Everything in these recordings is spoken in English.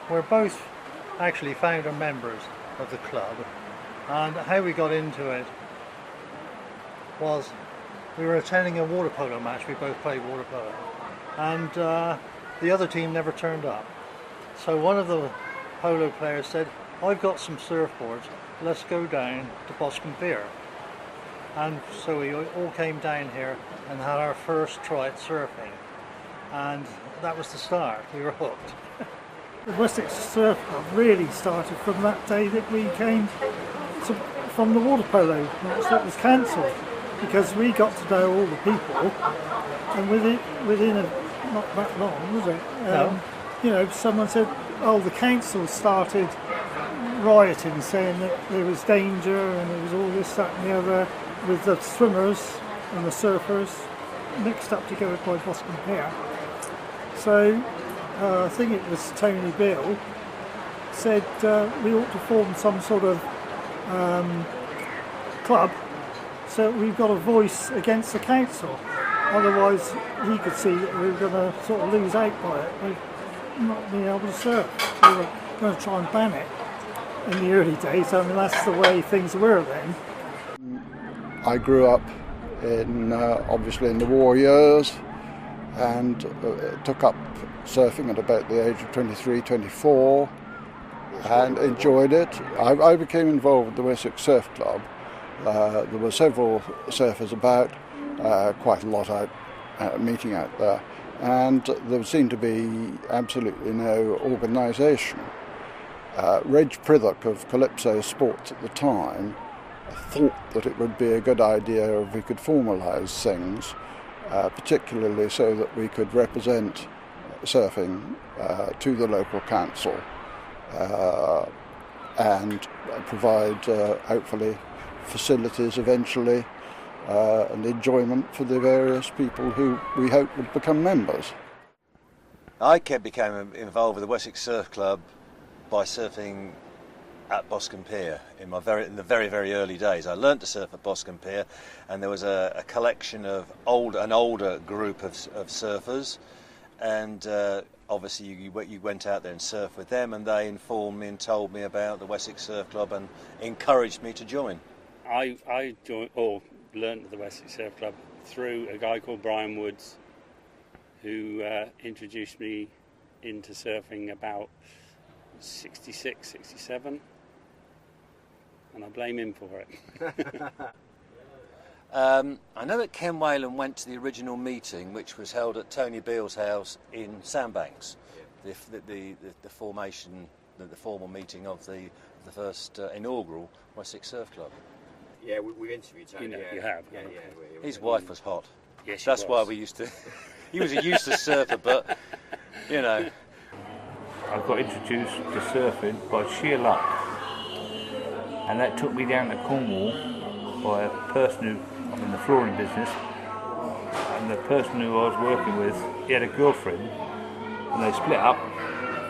We're both actually founder members of the club, and how we got into it was we were attending a water polo match. We both played water polo, and the other team never turned up. So one of the polo players said, "I've got some surfboards, let's go down to Boscombe Pier." And so we all came down here and had our first try at surfing, and that was the start. We were hooked. The Wessex Surf Club really started from that day that we came from the water polo match that was cancelled, because we got to know all the people, and within not that long, was it? No. You know, someone said, "Oh, the council started rioting, saying that there was danger and there was all this, that, and the other, with the swimmers and the surfers mixed up together by Boscombe Pier." So I think it was Tony Bill said we ought to form some sort of club so we've got a voice against the council. Otherwise, he could see that we were going to sort of lose out by it, by not being able to surf. We were going to try and ban it in the early days. I mean, that's the way things were then. I grew up in obviously in the war years, and took up surfing at about the age of 23, 24, and enjoyed it. I became involved with the Wessex Surf Club. There were several surfers about, quite a lot out meeting out there, and there seemed to be absolutely no organisation. Reg Prithock of Calypso Sports at the time thought that it would be a good idea if we could formalise things, particularly so that we could represent surfing to the local council and provide, hopefully, facilities eventually and enjoyment for the various people who we hope would become members. I became involved with the Wessex Surf Club by surfing at Boscombe Pier in the very, very early days. I learnt to surf at Boscombe Pier, and there was a collection of an older group of surfers, and obviously you went out there and surfed with them, and they informed me and told me about the Wessex Surf Club and encouraged me to join. I joined, or learnt of the Wessex Surf Club through a guy called Brian Woods, who introduced me into surfing about 66, 67, and I blame him for it. I know that Ken Whalen went to the original meeting, which was held at Tony Beale's house in Sandbanks, the formation, the formal meeting of the first inaugural Wessex Surf Club. Yeah, we interviewed Tony. You have. Yeah. His wife was hot. Yes, that's why we used to. He was a useless surfer, but you know. I got introduced to surfing by sheer luck, and that took me down to Cornwall by a person who, I'm in the flooring business, and the person who I was working with, he had a girlfriend, and they split up,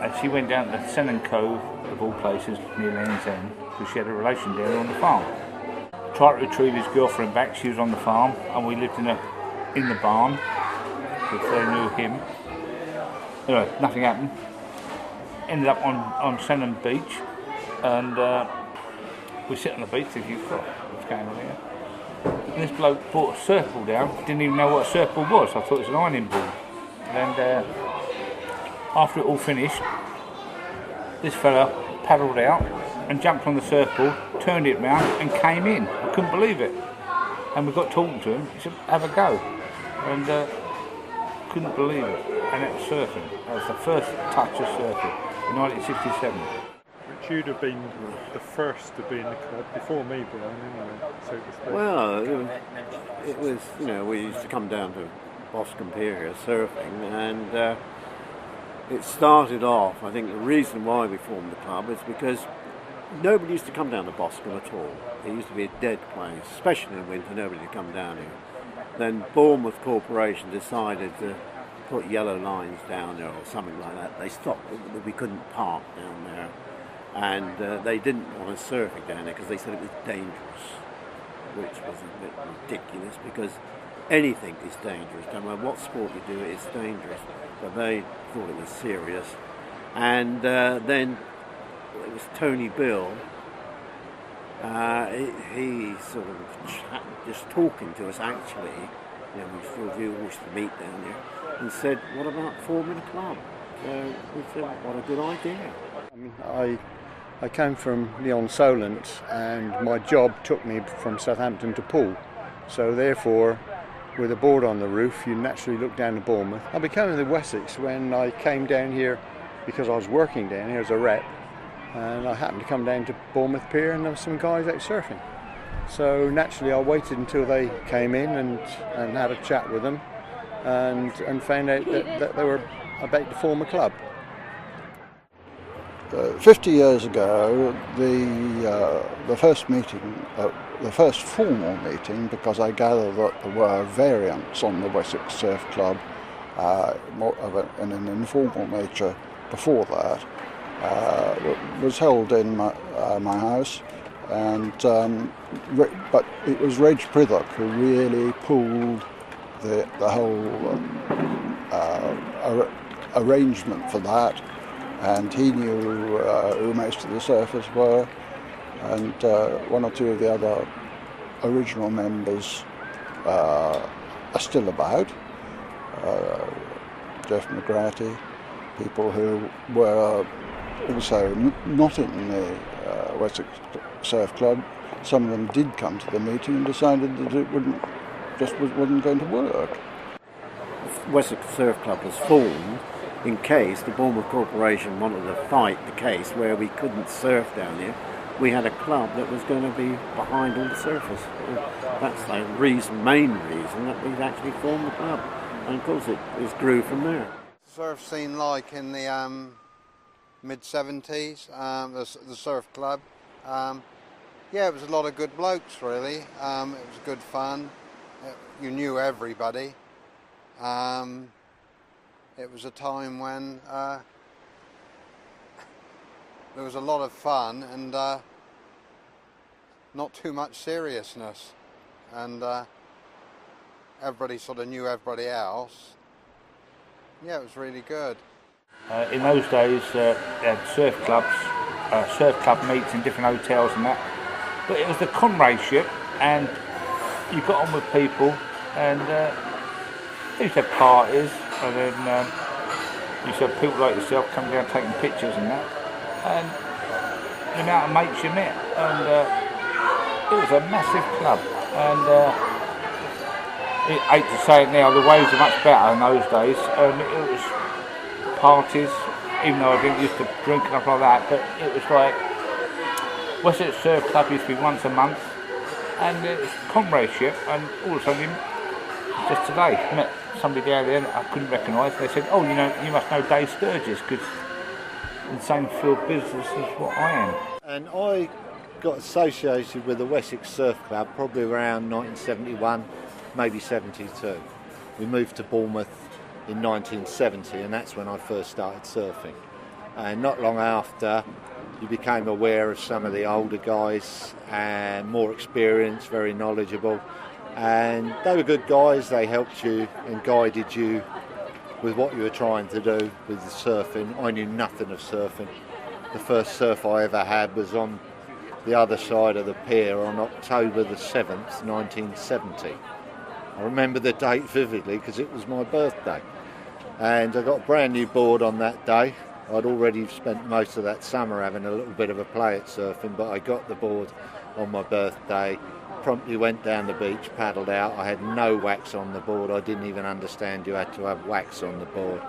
and she went down to Sennan Cove, of all places, near Land's End, because she had a relation down there on the farm. Tried to retrieve his girlfriend back, she was on the farm, and we lived in the barn, because they knew him. Anyway, nothing happened. Ended up on Sennan Beach, and we sit on the beach thinking, what's going on here? And this bloke brought a surfboard down, didn't even know what a surfboard was. I thought it was an ironing board. And after it all finished, this fella paddled out and jumped on the surfboard, turned it round and came in. I couldn't believe it. And we got talking to him, he said, have a go. And couldn't believe it. And it was surfing. That was the first touch of surfing in 1967. But you'd have been the first to be in the club before me, Brian, anyway, so to speak. Well, it was, we used to come down to Boscombe Pier surfing, and it started off, I think the reason why we formed the club is because nobody used to come down to Boscombe at all. It used to be a dead place, especially in winter, nobody would come down here. Then Bournemouth Corporation decided to put yellow lines down there or something like that. They stopped, we couldn't park down there. And they didn't want us surfing down there because they said it was dangerous, which was a bit ridiculous because anything is dangerous. No matter what sport you do, it's dangerous. But they thought it was serious. And then it was Tony Bill. He sort of just talking to us actually, we still do wish to meet down there, and said, what about forming a club? So we said, what a good idea. I came from Lyon Solent, and my job took me from Southampton to Poole. So therefore, with a board on the roof, you naturally look down to Bournemouth. I became the Wessex when I came down here because I was working down here as a rep, and I happened to come down to Bournemouth Pier and there were some guys out surfing. So naturally I waited until they came in and had a chat with them and found out that they were about to form a club. 50 years ago, the first meeting, the first formal meeting, because I gather that there were variants on the Wessex Surf Club, more of in an informal nature before that, was held in my house, and but it was Reg Prithock who really pulled the whole arrangement for that. And he knew who most of the surfers were, and one or two of the other original members are still about. Jeff McGratty, people who were also not in the Wessex Surf Club. Some of them did come to the meeting and decided that it wasn't going to work. Wessex Surf Club was formed in case the Bournemouth Corporation wanted to fight the case where we couldn't surf down here. We had a club that was going to be behind all the surfers. That's the main reason that we'd actually formed the club. And of course it grew from there. Surf scene like in the mid-70s, the surf club. Yeah, it was a lot of good blokes really. It was good fun. You knew everybody. It was a time when there was a lot of fun and not too much seriousness, and everybody sort of knew everybody else, Yeah, it was really good. In those days, they had surf clubs, surf club meets in different hotels and that. But it was the comradeship, and you got on with people, and they used to have parties, and then you used to have people like yourself coming down taking pictures and that, and the amount of mates you met, and it was a massive club, and I hate to say it now, the waves are much better in those days, and it was parties, even though I didn't used to drink and stuff like that, but it was like, Wessex Surf Club used to be once a month, and it was comradeship, and all of a sudden, just today, met somebody down there I couldn't recognise. They said, oh, you must know Dave Sturgis, because in the same field business as what I am. And I got associated with the Wessex Surf Club probably around 1971, maybe 72. We moved to Bournemouth in 1970, and that's when I first started surfing. And not long after, you became aware of some of the older guys and more experienced, very knowledgeable, and they were good guys. They helped you and guided you with what you were trying to do with the surfing. I knew nothing of surfing. The first surf I ever had was on the other side of the pier on October the 7th, 1970. I remember the date vividly because it was my birthday, and I got a brand new board on that day. I'd already spent most of that summer having a little bit of a play at surfing, but I got the board on my birthday, promptly went down the beach, paddled out. I had no wax on the board. I didn't even understand you had to have wax on the board.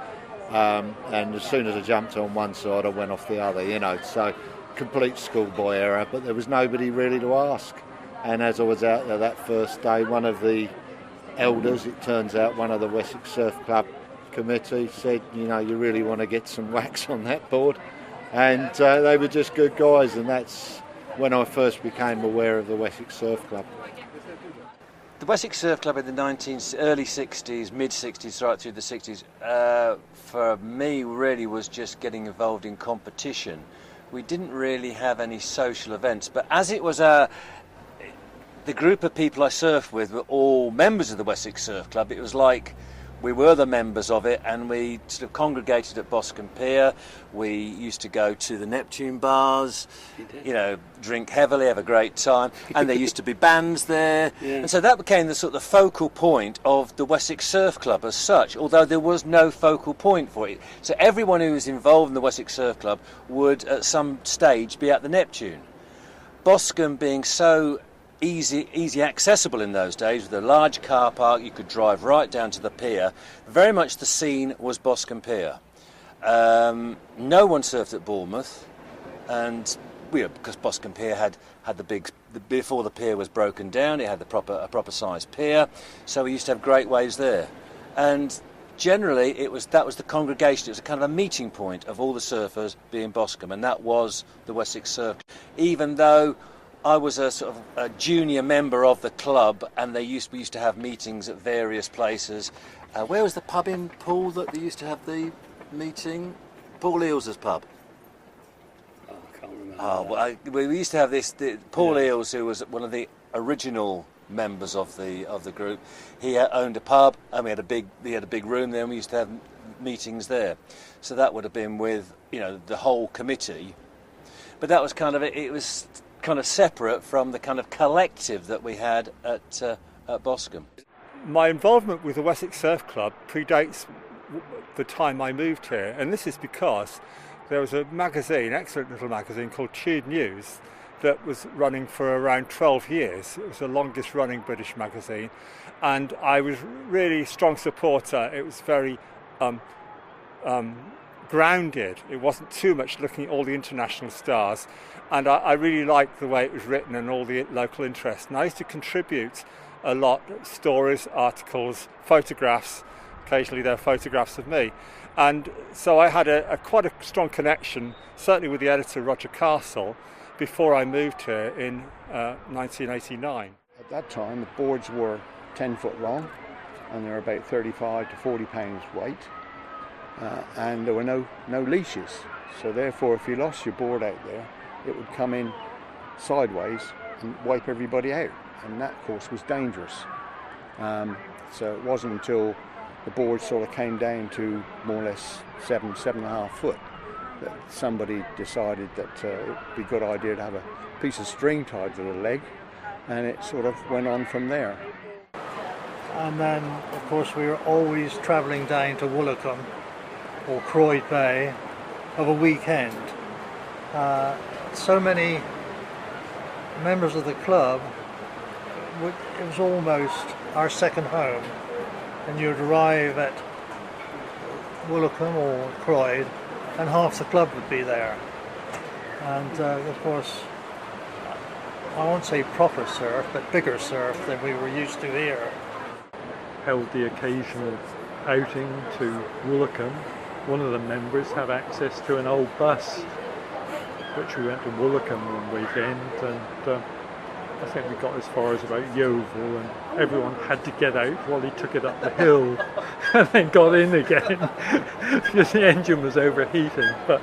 And as soon as I jumped on one side, I went off the other, so complete schoolboy error, but there was nobody really to ask. And as I was out there that first day, one of the elders, it turns out one of the Wessex Surf Club committee, said, you really want to get some wax on that board. And they were just good guys, and that's when I first became aware of the Wessex Surf Club. The Wessex Surf Club in the early 60s, mid-60s, right through the 60s, for me really was just getting involved in competition. We didn't really have any social events, but as it was the group of people I surfed with were all members of the Wessex Surf Club. It was like we were the members of it, and we sort of congregated at Boscombe Pier. We used to go to the Neptune bars, drink heavily, have a great time, and there used to be bands there. Yeah. And so that became the sort of focal point of the Wessex Surf Club as such, although there was no focal point for it. So everyone who was involved in the Wessex Surf Club would at some stage be at the Neptune. Boscombe being so easy accessible in those days, with a large car park, you could drive right down to the pier. Very much the scene was Boscombe Pier. No one surfed at Bournemouth, and because Boscombe Pier had before the pier was broken down, it had a proper sized pier, so we used to have great waves there. And generally that was the congregation. It was a kind of a meeting point of all the surfers being Boscombe, and that was the Wessex Surf. Even though I was a sort of a junior member of the club, and we used to have meetings at various places. Where was the pub in Poole that they used to have the meeting? Paul Eales's pub. Oh, I can't remember. We used to have Paul Eales, who was one of the original members of the group. He owned a pub, and we had a big room there, and we used to have meetings there. So that would have been with the whole committee. But that was it was kind of separate from the kind of collective that we had at Boscombe. My involvement with the Wessex Surf Club predates the time I moved here, and this is because there was a magazine, excellent little magazine called Tude News, that was running for around 12 years. It was the longest running British magazine, and I was really strong supporter. It was very grounded. It wasn't too much looking at all the international stars, and I really liked the way it was written and all the local interest. And I used to contribute a lot, stories, articles, photographs. Occasionally there are photographs of me, and so I had quite a strong connection, certainly with the editor Roger Castle, before I moved here in 1989. At that time, the boards were 10 foot long, and they were about 35 to 40 pounds weight. And there were no leashes, so therefore if you lost your board out there, it would come in sideways and wipe everybody out, and that of course was dangerous. So it wasn't until the board sort of came down to more or less 7.5 foot. That somebody decided that it would be a good idea to have a piece of string tied to the leg, and it sort of went on from there. And then, of course, we were always travelling down to Woolacombe or Croyd Bay of a weekend. So many members of the club, it was almost our second home, and you'd arrive at Woolacombe or Croyd and half the club would be there. And of course, I won't say proper surf, but bigger surf than we were used to here. Held the occasional outing to Woolacombe. One of the members had access to an old bus, which we went to Woolacombe one weekend, and I think we got as far as about Yeovil, and everyone had to get out while he took it up the hill and then got in again because the engine was overheating. But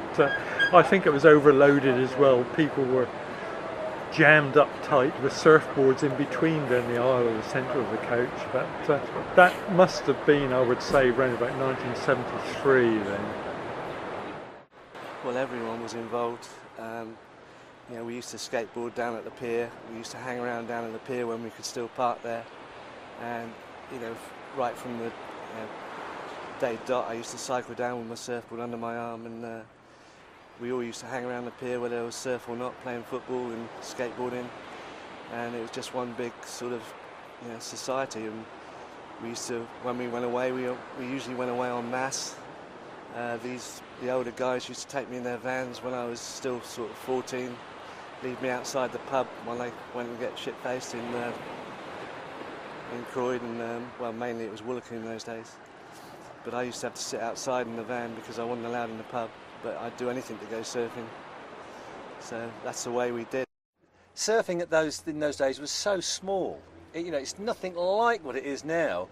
I think it was overloaded as well. People were jammed up tight with surfboards in between down the aisle of the centre of the coach. But that must have been, I would say, around about 1973 then. Well, everyone was involved. You know, we used to skateboard down at the pier. We used to hang around down at the pier when we could still park there. And you know, right from the day dot, I used to cycle down with my surfboard under my arm, and we all used to hang around the pier, whether it was surf or not, playing football and skateboarding. And it was just one big sort of society. And we used to, when we went away, we usually went away en masse. The older guys used to take me in their vans when I was still sort of 14, leave me outside the pub while they went and get shit-faced in Croyd, and well, mainly it was Woolacombe in those days. But I used to have to sit outside in the van because I wasn't allowed in the pub, but I'd do anything to go surfing. So that's the way we did. Surfing in those days was so small. It's nothing like what it is now.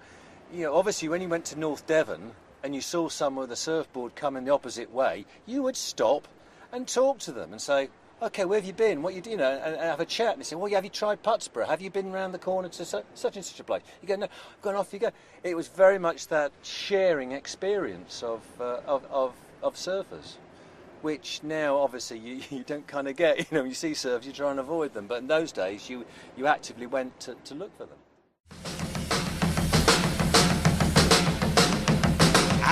Obviously when you went to North Devon and you saw someone with a surfboard coming the opposite way, you would stop and talk to them and say, okay, where have you been? What you do, and have a chat. And they say, well, have you tried Putsborough? Have you been round the corner to such and such a place? You go, no, gone off you go. It was very much that sharing experience of surfers, which now obviously you don't kind of get. You see surfers, you try and avoid them. But in those days, you actively went to look for them.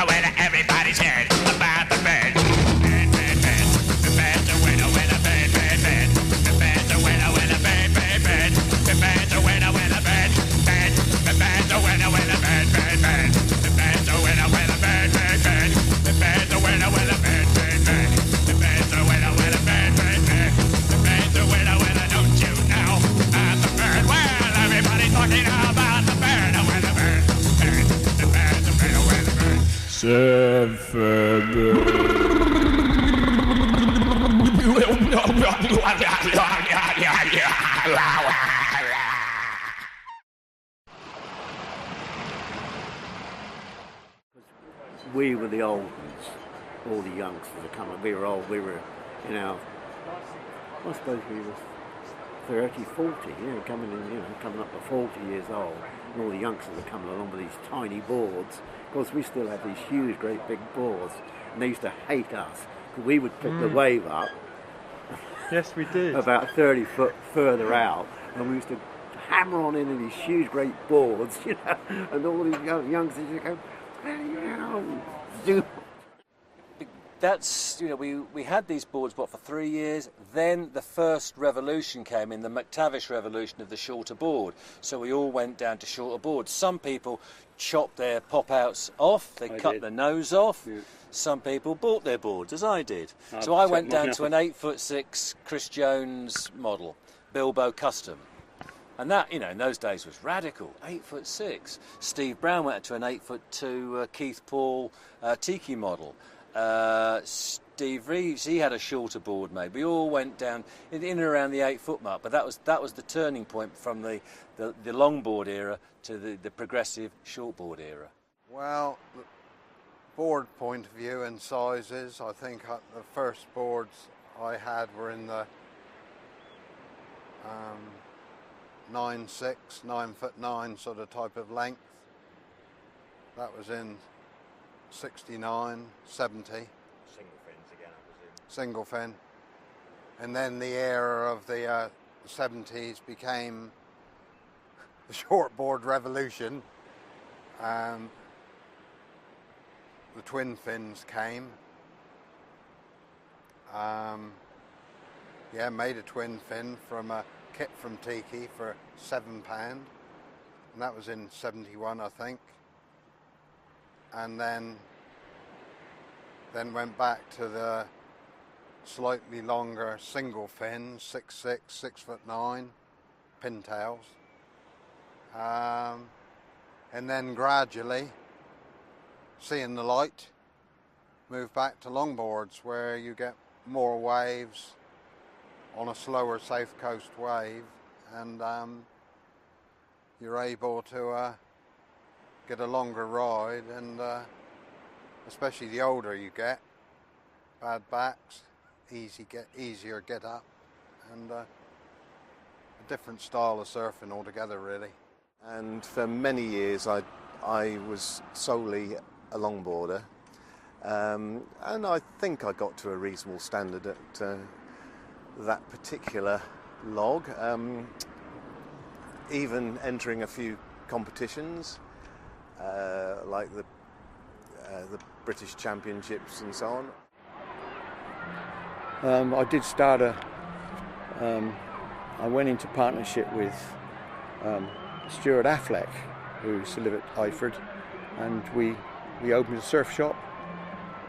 When everybody's heard about the bird. The bird's a winner, winner, bird, bird, bird. The bird's a winner, winner, bird, bird, bird. The bird's a winner, winner, bird, bird. The bird's a winner, winner, bird, bird, bird. The bird's a winner, winner, bird, bird, bird. The bird's a winner, winner, bird, bird, bird. The bird's a winner, winner, bird, bird, bird. The bird's a winner, winner, don't you know about the bird? Well, everybody's talking about the bird, a winner, bird, bird. The bird's a winner, winner, bird. We were the old ones, all the youngsters are coming. We were old, I suppose we were 30, 40, coming up to 40 years old, and all the youngsters are coming along with these tiny boards. Of course, we still have these huge, great big boards, and they used to hate us, because we would pick the wave up. Yes, we did. About 30 foot further out, and we used to hammer on into these huge, great boards, and all these youngsters would go, That's, we had these boards, for 3 years. Then the first revolution came in, the McTavish revolution of the shorter board. So we all went down to shorter boards. Some people chopped their pop-outs off, they cut their nose off. Yeah. Some people bought their boards, as I did. So I went down to an 8'6" Chris Jones model, Bilbo Custom. And that, in those days was radical, 8'6". Steve Brown went to an 8'2" Keith Paul Tiki model. Steve Reeves, he had a shorter board made. We all went down in and around the 8-foot mark, but that was the turning point from the longboard era to the progressive shortboard era. Well, the board point of view and sizes, I think the first boards I had were in the 9'6", 9'9" sort of type of length. That was in 69, 70. Single fins again, I presume. Single fin. And then the era of the 70s became the shortboard revolution. The twin fins came. Yeah, made a twin fin from a kit from Tiki for £7, and that was in 71, I think. And then went back to the slightly longer single fins, 6'6", 6'9", pintails. And then gradually, seeing the light, moved back to longboards where you get more waves on a slower South Coast wave, and you're able to get a longer ride, and especially the older you get, bad backs, easier get up, and a different style of surfing altogether, really. And for many years I was solely a longboarder, and I think I got to a reasonable standard at that particular log, even entering a few competitions like the British Championships and so on. I did start I went into partnership with Stuart Affleck, who used to live at Eyford, and we opened a surf shop,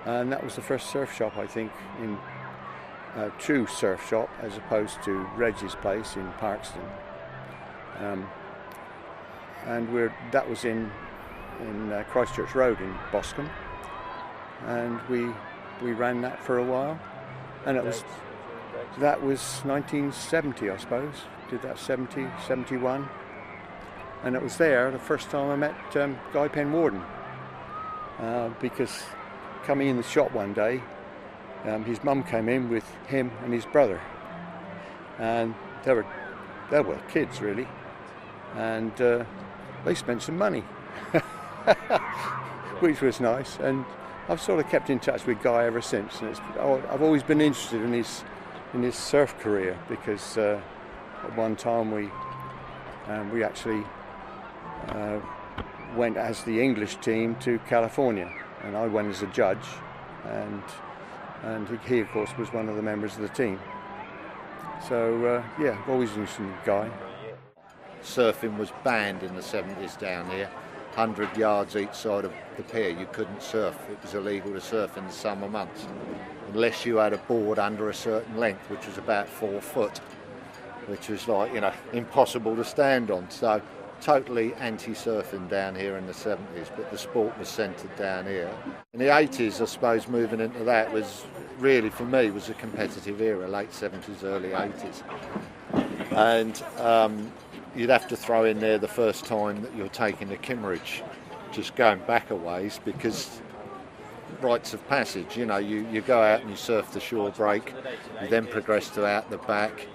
and that was the first surf shop, I think, in true surf shop, as opposed to Reggie's place in Parkston. And that was in Christchurch Road in Boscombe, and we ran that for a while, and that was 1970, I suppose. Did that 70, 71, and it was there the first time I met Guy Penwarden, because coming in the shop one day, his mum came in with him and his brother, and they were kids really, and they spent some money, which was nice, and I've sort of kept in touch with Guy ever since, and I've always been interested in his surf career, because at one time we actually went as the English team to California, and I went as a judge, and he of course was one of the members of the team. So yeah, I've always been interested in Guy. Surfing was banned in the 70s down here. 100 yards each side of the pier, you couldn't surf. It was illegal to surf in the summer months, unless you had a board under a certain length, which was about 4 foot, which was like, impossible to stand on. So totally anti-surfing down here in the 70s, but the sport was centred down here. In the 80s, I suppose, moving into that was really, for me, was a competitive era, late 70s, early 80s. And you'd have to throw in there the first time that you're taking the Kimmeridge, just going back a ways, because rites of passage, you go out and you surf the shore break, you then progress to out the back,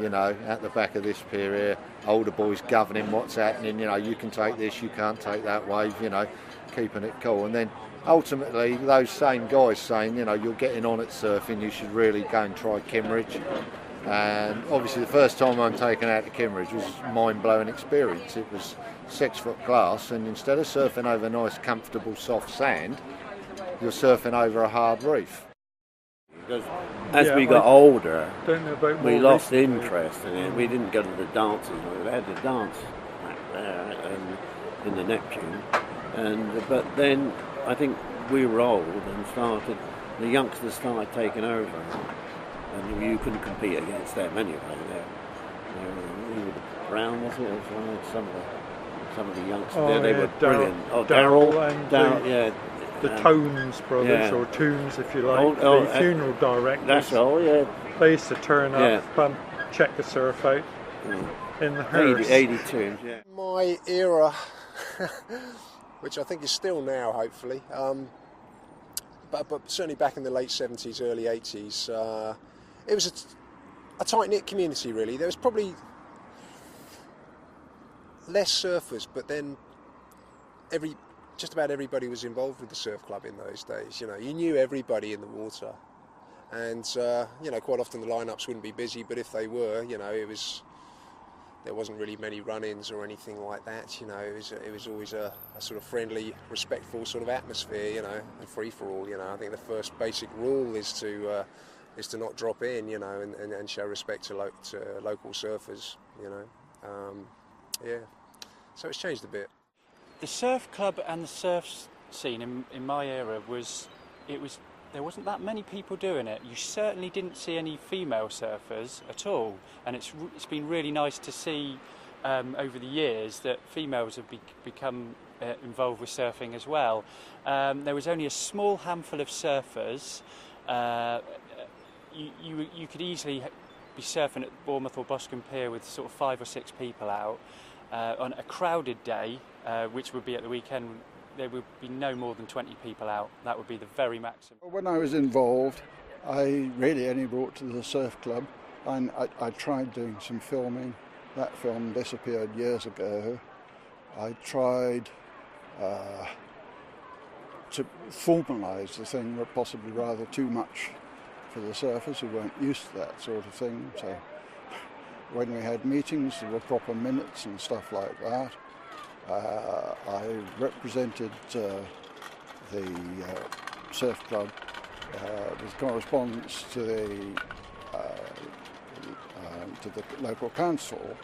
out the back of this pier here, older boys governing what's happening, you can take this, you can't take that wave, keeping it cool. And then ultimately those same guys saying, you're getting on at surfing, you should really go and try Kimmeridge. And obviously the first time I'm taken out to Kimmeridge was a mind-blowing experience. It was 6 foot glass, and instead of surfing over nice, comfortable, soft sand, you're surfing over a hard reef. Because as we got older, we lost recently. interest in it. We didn't go to the dances. We had the dance back there in the Neptune, but then I think we were old and the youngsters started taking over. And you couldn't compete against them anyway. Brown, was it? Some of the youngsters. They were brilliant. Darryl and the yeah. Tones brothers, or Toons if you like, the funeral directors. That's all, yeah. They used to turn up and check the surf out in the hearse. 82, yeah. My era, which I think is still now, hopefully, but certainly back in the late 70s, early 80s, it was a tight-knit community, really. There was probably less surfers, but then every just about everybody was involved with the surf club in those days. You know, you knew everybody in the water, and you know, quite often the lineups wouldn't be busy, but if they were, you know, there wasn't really many run-ins or anything like that. You know, it was always a sort of friendly, respectful sort of atmosphere. You know, and free for all. You know, I think the first basic rule is to not drop in. You know, and show respect to local surfers. You know, yeah. So it's changed a bit. The surf club and the surf scene in my era there wasn't that many people doing it. You certainly didn't see any female surfers at all, and it's been really nice to see over the years that females have become involved with surfing as well. There was only a small handful of surfers. You could easily be surfing at Bournemouth or Boscombe Pier with sort of 5 or 6 people out. On a crowded day, which would be at the weekend, there would be no more than 20 people out. That would be the very maximum. When I was involved, I really only brought to the surf club, and I tried doing some filming. That film disappeared years ago. I tried to formalise the thing, but possibly rather too much for the surfers who weren't used to that sort of thing. So when we had meetings, there were proper minutes and stuff like that. I represented the surf club with correspondence to the local council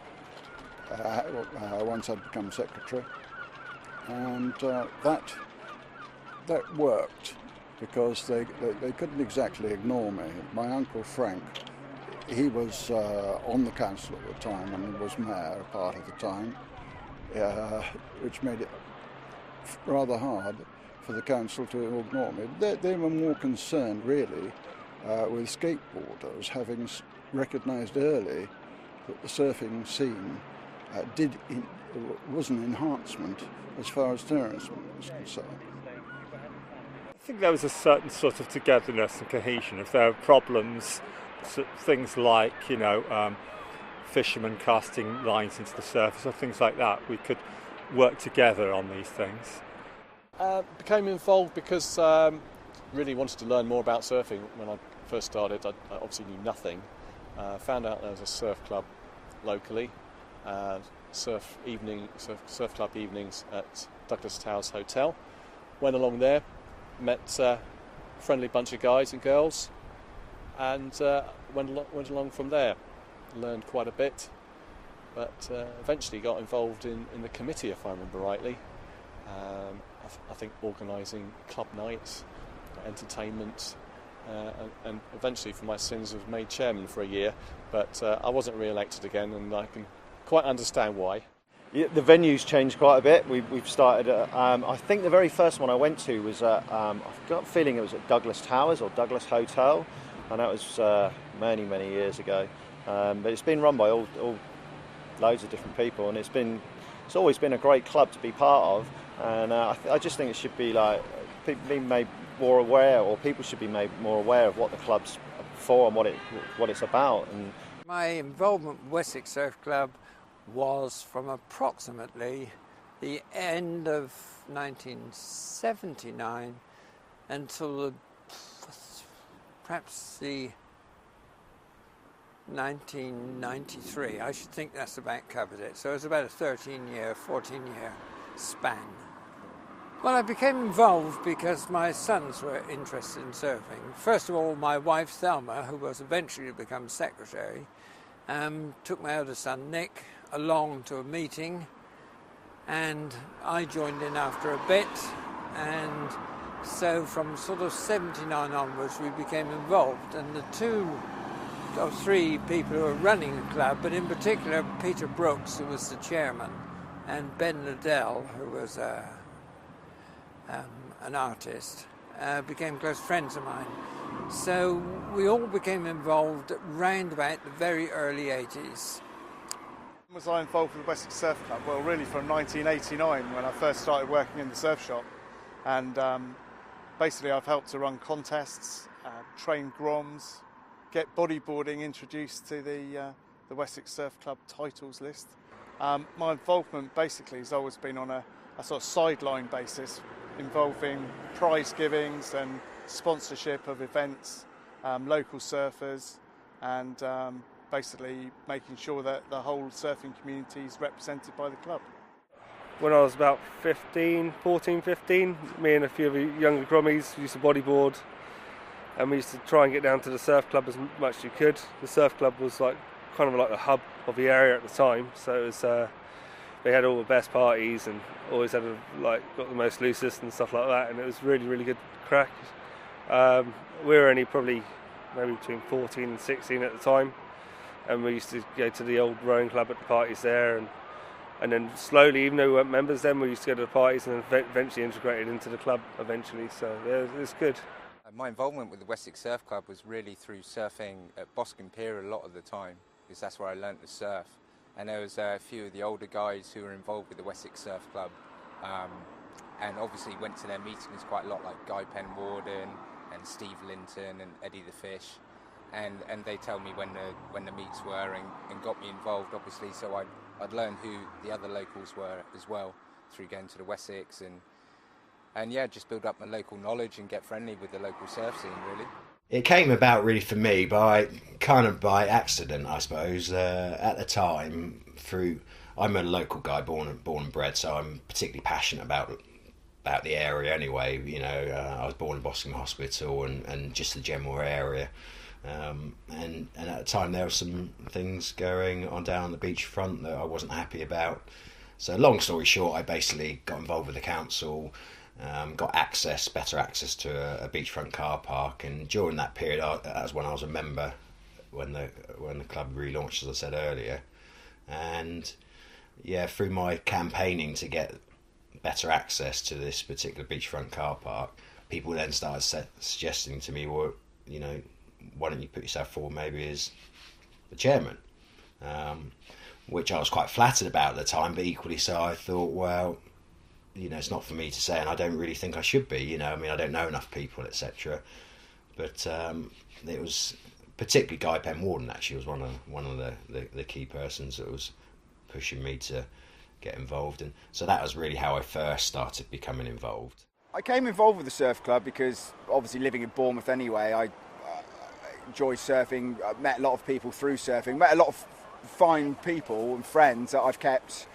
once I'd become secretary, and that worked because they couldn't exactly ignore me. My uncle Frank, he was on the council at the time and was mayor part of the time, which made it rather hard for the council to ignore me. They were more concerned, really, with skateboarders, having recognised early that the surfing scene was an enhancement as far as tourism was concerned. I think there was a certain sort of togetherness and cohesion. If there were problems, things like, fishermen casting lines into the surface or things like that, we could work together on these things. Became involved because really wanted to learn more about surfing. When I first started, I obviously knew nothing. Found out there was a surf club locally, surf club evenings at Douglas Towers Hotel. Went along there, met a friendly bunch of guys and girls, and went along from there. Learned quite a bit, but eventually got involved in the committee, if I remember rightly. I think organising club nights, entertainment, and eventually for my sins was made chairman for a year, but I wasn't re-elected again, and I can quite understand why. Yeah, the venues changed quite a bit. We've started I think the very first one I went to was at, I've got a feeling it was at Douglas Towers or Douglas Hotel, and that was many years ago. But it's been run by all loads of different people, and it's always been a great club to be part of. And I just think it should be like people be made more aware, or people should be made more aware of what the club's for and what it's about. And my involvement with Wessex Surf Club was from approximately the end of 1979 until perhaps the 1993. I should think that's about covered it. So it was about a 14-year span. Well, I became involved because my sons were interested in surfing. First of all, my wife Thelma, who was eventually to become secretary, took my eldest son Nick along to a meeting, and I joined in after a bit, and so from sort of 79 onwards we became involved, and the 2 or 3 people who were running the club, but in particular Peter Brooks, who was the chairman, and Ben Liddell, who was an artist, became close friends of mine. So we all became involved round about the very early 80s. Was I involved with the Wessex Surf Club? Well, really from 1989 when I first started working in the surf shop, and basically I've helped to run contests, train groms, get bodyboarding introduced to the Wessex Surf Club titles list. My involvement basically has always been on a a sort of sideline basis involving prize givings and sponsorship of events, local surfers, and basically making sure that the whole surfing community is represented by the club. When I was about 14, 15, me and a few of the younger grommies used to bodyboard, and we used to try and get down to the surf club as much as you could. The surf club was like kind of like the hub of the area at the time, so it was they had all the best parties and always had got the most loosest and stuff like that, and it was really good crack. We were only probably maybe between 14 and 16 at the time, and we used to go to the old rowing club at the parties there, and then slowly, even though we weren't members then, we used to go to the parties and then eventually integrated into the club eventually, so yeah, it was good. My involvement with the Wessex Surf Club was really through surfing at Boscombe Pier a lot of the time, because that's where I learnt to surf. And there was a few of the older guys who were involved with the Wessex Surf Club, and obviously went to their meetings quite a lot, like Guy Penwarden and Steve Linton and Eddie the Fish, and they tell me when the meets were and got me involved, obviously, so I'd learn who the other locals were as well through going to the Wessex and yeah, just build up my local knowledge and get friendly with the local surf scene, really. It came about really for me by accident, I suppose. At the time, I'm a local guy, born and bred, so I'm particularly passionate about the area anyway. You know, I was born in Boscombe Hospital and just the general area. And at the time there were some things going on down the beachfront that I wasn't happy about. So long story short, I basically got involved with the council. Got better access to a beachfront car park, and during that period, that was when I was a member, when the club relaunched, as I said earlier, and yeah, through my campaigning to get better access to this particular beachfront car park, people then started suggesting to me, well, you know, why don't you put yourself forward maybe as the chairman, which I was quite flattered about at the time, but equally so I thought, well, you know, it's not for me to say, and I don't really think I should be, you know, I mean, I don't know enough people, etc. But it was particularly Guy Penwarden actually was one of the key persons that was pushing me to get involved, and so that was really how I first started becoming involved. I came involved with the surf club because obviously living in Bournemouth anyway, I enjoy surfing. I met a lot of people through surfing, met a lot of fine people and friends that I've kept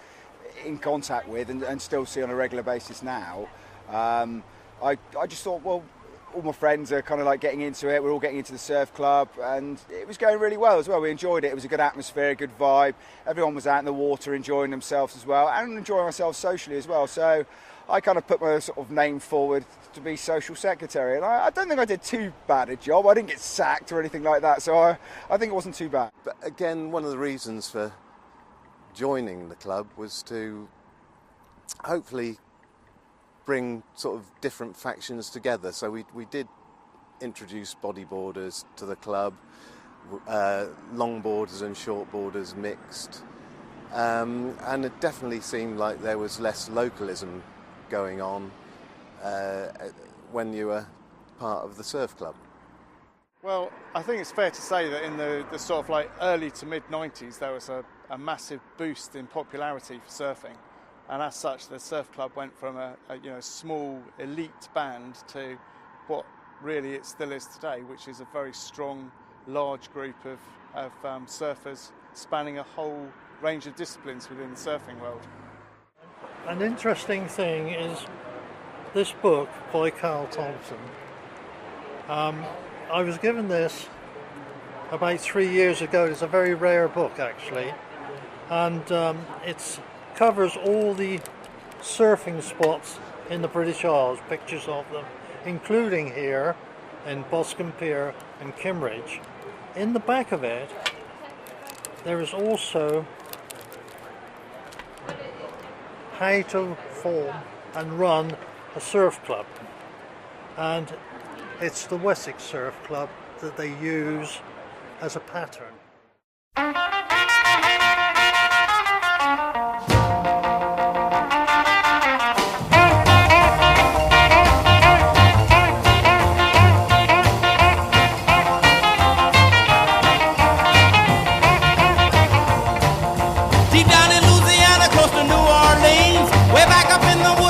in contact with and still see on a regular basis now. I just thought, well, all my friends are kind of like getting into it, we're all getting into the surf club, and it was going really well as well. We enjoyed it, it was a good atmosphere, a good vibe, everyone was out in the water enjoying themselves as well, and enjoying ourselves socially as well. So I kind of put my sort of name forward to be social secretary, and I don't think I did too bad a job. I didn't get sacked or anything like that, so I think it wasn't too bad. But again, one of the reasons for joining the club was to hopefully bring sort of different factions together. So we did introduce bodyboarders to the club, longboarders and shortboarders mixed, and it definitely seemed like there was less localism going on when you were part of the surf club. Well, I think it's fair to say that in the sort of like early to mid 90s there was a massive boost in popularity for surfing, and as such the surf club went from a small elite band to what really it still is today, which is a very strong, large group of surfers spanning a whole range of disciplines within the surfing world. An interesting thing is this book by Carl Thompson. I was given this about 3 years ago. It's a very rare book actually, and it covers all the surfing spots in the British Isles, pictures of them, including here in Boscombe Pier and Kimmeridge. In the back of it there is also how to form and run a surf club, and it's the Wessex Surf Club that they use as a pattern. Deep down in Louisiana, close to New Orleans, way back up in the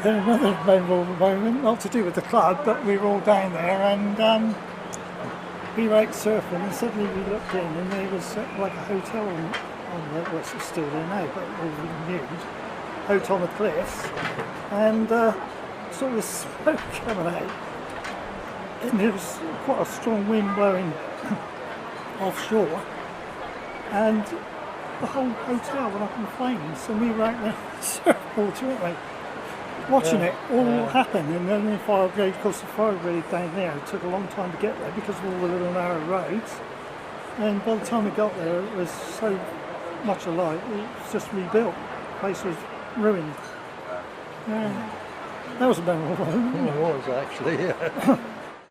Another memorable moment, not to do with the club, but we were all down there and we were out surfing and suddenly we looked in and there was like a hotel on the, well, it's still there now, but all renewed, out on the cliffs, and saw this smoke coming out. And there was quite a strong wind blowing offshore, and the whole hotel went up in flames, and we were out there surfboards, weren't we? Watching it all happen, and then the fire brigade, of course the fire brigade down there, it took a long time to get there because of all the little narrow roads, and by the time we got there it was so much alive, it was just rebuilt, the place was ruined. Yeah. That was a memorable one. It was actually, yeah.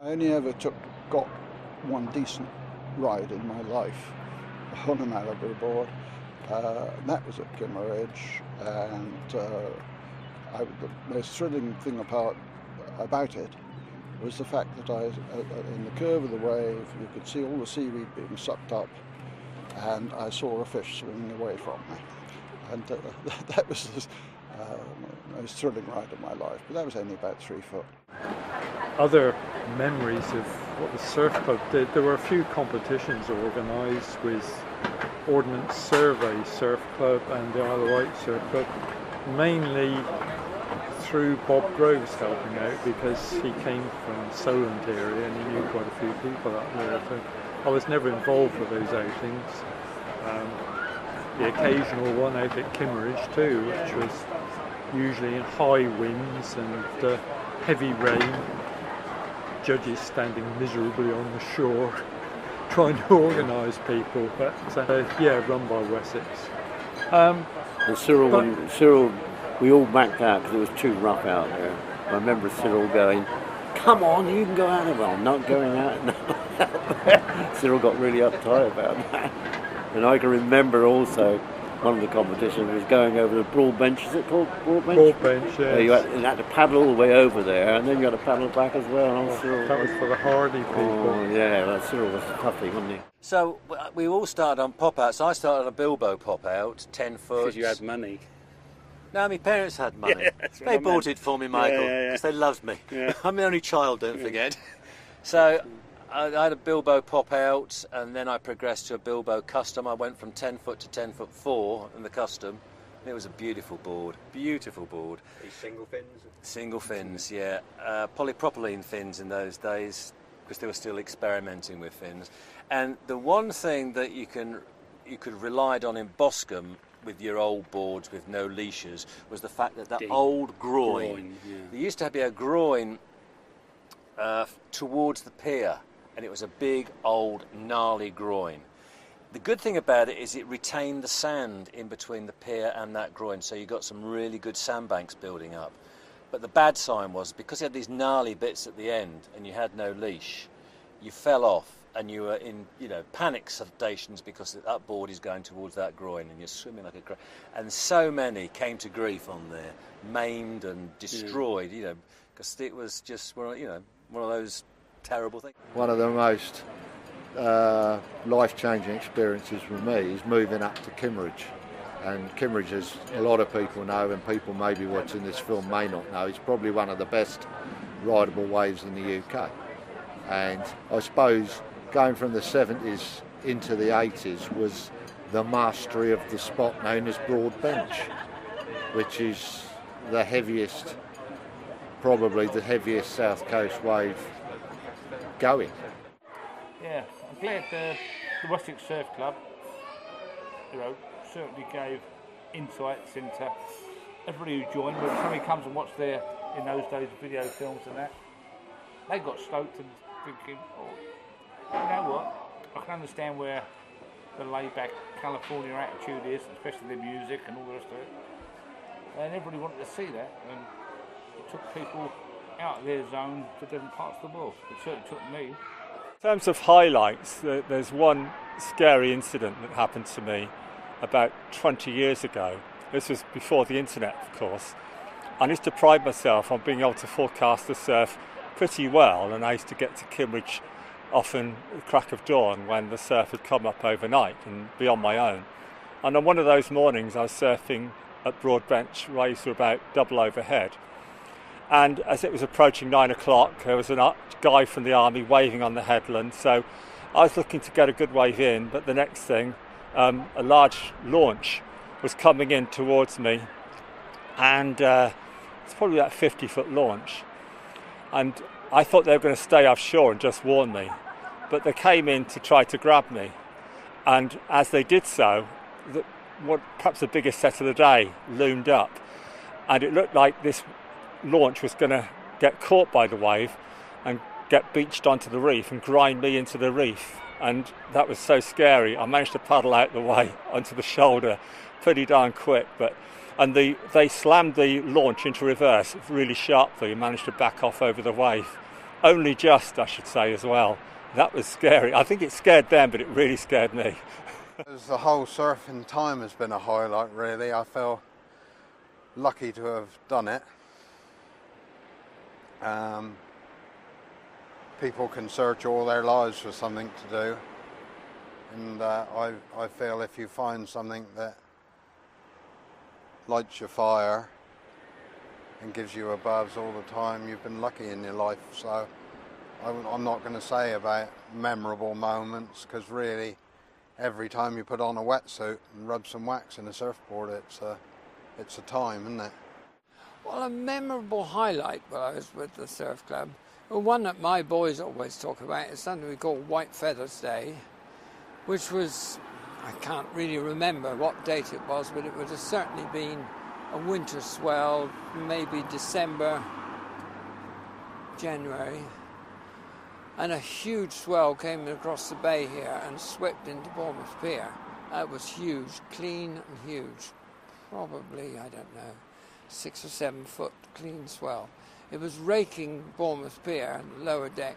I only ever got one decent ride in my life on a Malibu board. That was at Kimmeridge, and the most thrilling thing about it was the fact that in the curve of the wave, you could see all the seaweed being sucked up, and I saw a fish swimming away from me. And that was the most thrilling ride of my life, but that was only about 3 foot. Other memories of what the surf club did, there were a few competitions organised with Ordnance Survey Surf Club and the Isle of Wight Surf Club, mainly through Bob Groves helping out because he came from Solent area and he knew quite a few people up there. So I was never involved with those outings. The occasional one out at Kimmeridge too, which was usually in high winds and heavy rain, judges standing miserably on the shore trying to organise people, but yeah, run by Wessex. And Cyril, we all backed out because it was too rough out there. I remember Cyril going, "Come on, you can go out there." Well, I'm not going out there. Cyril got really uptight about that. And I can remember also one of the competitions was going over the broad bench. Is it called broad bench? Broad bench, yes. You had to paddle all the way over there, and then you had to paddle back as well. That was for the hardy people. Oh yeah, well, Cyril was toughy, wasn't he? So we all started on pop-outs. I started on a Bilbo pop-out, 10 foot. Because you had money. No, my parents had money. Yeah, that's what they I bought meant. it for me, Michael, because they loved me. Yeah. I'm the only child, don't forget. So I had a Bilbo pop-out, and then I progressed to a Bilbo custom. I went from 10 foot to 10 foot 4 in the custom. It was a beautiful board, beautiful board. These single fins? Single fins, yeah. Polypropylene fins in those days, because they were still experimenting with fins. And the one thing that you could relied on in Boscombe with your old boards with no leashes was the fact that Deep old groin. yeah. There used to be a groin towards the pier, and it was a big, old, gnarly groin. The good thing about it is it retained the sand in between the pier and that groin, so you got some really good sandbanks building up. But the bad sign was, because you had these gnarly bits at the end and you had no leash, you fell off and you were in, panic stations because that board is going towards that groin and you're swimming like a crab. And so many came to grief on there, maimed and destroyed, because it was just, one of those terrible things. One of the most life-changing experiences for me is moving up to Kimmeridge. And Kimmeridge, as a lot of people know, and people maybe watching this film may not know, is probably one of the best rideable waves in the UK. And I suppose going from the 70s into the 80s was the mastery of the spot known as Broad Bench, which is the heaviest, probably the heaviest South Coast wave going. Yeah, I'm glad the Wessex Surf Club, certainly gave insights into everybody who joined. When somebody comes and watched their, in those days, video films and that, they got stoked and thinking, you know what, I can understand where the laid-back California attitude is, especially the music and all the rest of it. And everybody wanted to see that, and it took people out of their zone to different parts of the world. It certainly took me. In terms of highlights, there's one scary incident that happened to me about 20 years ago. This was before the internet, of course. I used to pride myself on being able to forecast the surf pretty well, and I used to get to Kimmeridge often at the crack of dawn when the surf had come up overnight and be on my own. And on one of those mornings I was surfing at Broad Bench, waves were about double overhead, And as it was approaching 9 o'clock, there was a guy from the army waving on the headland. So I was looking to get a good wave in, but the next thing, a large launch was coming in towards me, and it's probably about a 50-foot launch. And I thought they were going to stay offshore and just warn me, but they came in to try to grab me. And as they did so, perhaps the biggest set of the day loomed up, and it looked like this launch was going to get caught by the wave and get beached onto the reef and grind me into the reef. And that was so scary. I managed to paddle out the way onto the shoulder pretty darn quick, and they slammed the launch into reverse really sharply and managed to back off over the wave. Only just, I should say, as well. That was scary. I think it scared them, but it really scared me. The whole surfing time has been a highlight, really. I feel lucky to have done it. People can search all their lives for something to do, and I feel if you find something that lights your fire and gives you a buzz all the time, you've been lucky in your life. So I'm not going to say about memorable moments, because really every time you put on a wetsuit and rub some wax in a surfboard, it's a time, isn't it? Well, a memorable highlight while I was with the surf club, well, one that my boys always talk about, is something we call White Feathers Day, which was, I can't really remember what date it was, but it would have certainly been a winter swell, maybe December, January. And a huge swell came across the bay here and swept into Bournemouth Pier. That was huge, clean and huge. Probably, I don't know, 6 or 7 foot clean swell. It was raking Bournemouth Pier, the lower deck,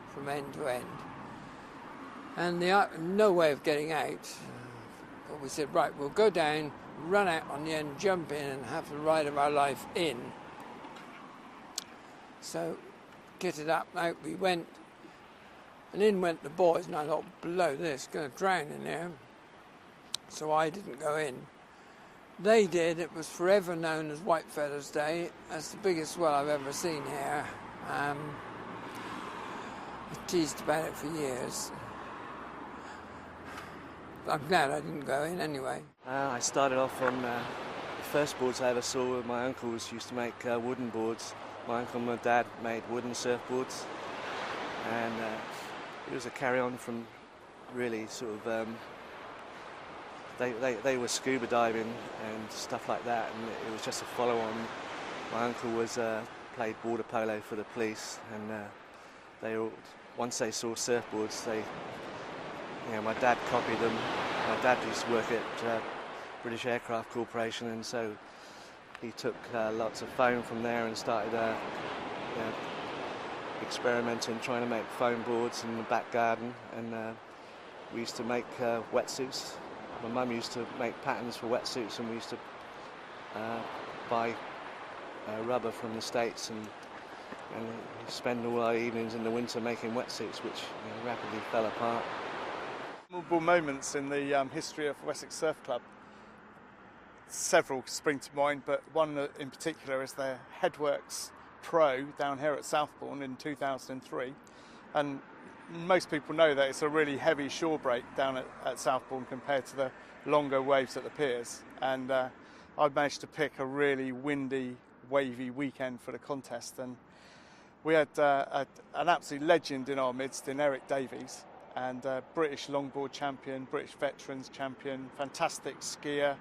from end to end. And no way of getting out. But we said, right, we'll go down, run out on the end, jump in, and have the ride of our life in. So, kitted up, out we went. And in went the boys, and I thought, blow this, going to drown in there. So I didn't go in. They did. It was forever known as White Feathers Day. That's the biggest swell I've ever seen here. I teased about it for years. I'm glad I didn't go in anyway. I started off on the first boards I ever saw. My uncles used to make wooden boards. My uncle and my dad made wooden surfboards. And it was a carry-on from really sort of... They were scuba diving and stuff like that, and it was just a follow-on. My uncle played water polo for the police, and once they saw surfboards, my dad copied them. My dad used to work at British Aircraft Corporation, and so he took lots of foam from there and started experimenting, trying to make foam boards in the back garden, and we used to make wetsuits. My mum used to make patterns for wetsuits, and we used to buy rubber from the States and spend all our evenings in the winter making wetsuits, which rapidly fell apart. Memorable moments in the history of Wessex Surf Club. Several spring to mind, but one in particular is their Headworks Pro down here at Southbourne in 2003. And most people know that it's a really heavy shore break down at Southbourne compared to the longer waves at the piers. And I managed to pick a really windy, wavy weekend for the contest. And we had an absolute legend in our midst in Eric Davies, and British longboard champion, British veterans champion, fantastic skier.